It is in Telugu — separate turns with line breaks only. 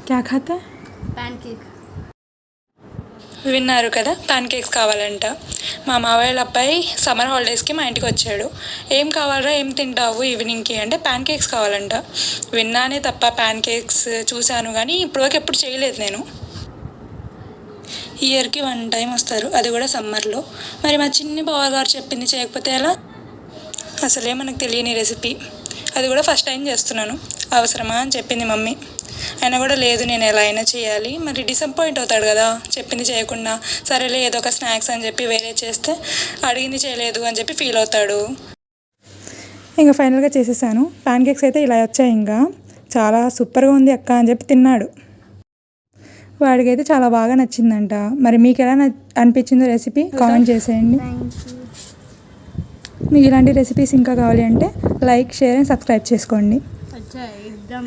क्या खाता है?
Pan cake.
విన్నారు కదా, పాన్ కేక్స్ కావాలంట. మా మావయ్య అబ్బాయి సమ్మర్ హాలిడేస్కి మా ఇంటికి వచ్చాడు. ఏం కావాలరా, ఏం తింటావు ఈవినింగ్కి అంటే పాన్ కేక్స్ కావాలంట. విన్నానే తప్ప పాన్ కేక్స్ చూశాను కానీ ఇప్పటివరకు ఎప్పుడు చేయలేదు నేను. ఇయర్కి 1 టైం వస్తారు, అది కూడా సమ్మర్లో. మరి మా చిన్ని బావగారు చెప్పింది చేయకపోతే ఎలా? అసలే మనకు తెలియని రెసిపీ, అది కూడా ఫస్ట్ టైం చేస్తున్నాను. అవసరమా అని చెప్పింది మమ్మీ. అయినా కూడా లేదు, నేను ఎలా అయినా చేయాలి. మరి డిసప్పాయింట్ అవుతాడు కదా చెప్పింది చేయకుండా. సరేలే ఏదో ఒక స్నాక్స్ అని చెప్పి వేరే చేస్తే అడిగింది చేయలేదు అని చెప్పి ఫీల్ అవుతాడు. ఇంకా ఫైనల్గా చేసేసాను. పాన్ కేక్స్ అయితే ఇలా వచ్చాయి. ఇంకా చాలా సూపర్గా ఉంది అక్క అని చెప్పి తిన్నాడు. వాడికైతే చాలా బాగా నచ్చిందంట. మరి మీకు ఎలా అనిపించిందో రెసిపీ కామెంట్ చేసేయండి. మీకు ఇలాంటి రెసిపీస్ ఇంకా కావాలి అంటే లైక్, షేర్ అండ్ సబ్స్క్రైబ్ చేసుకోండి.
अच्छा एकदम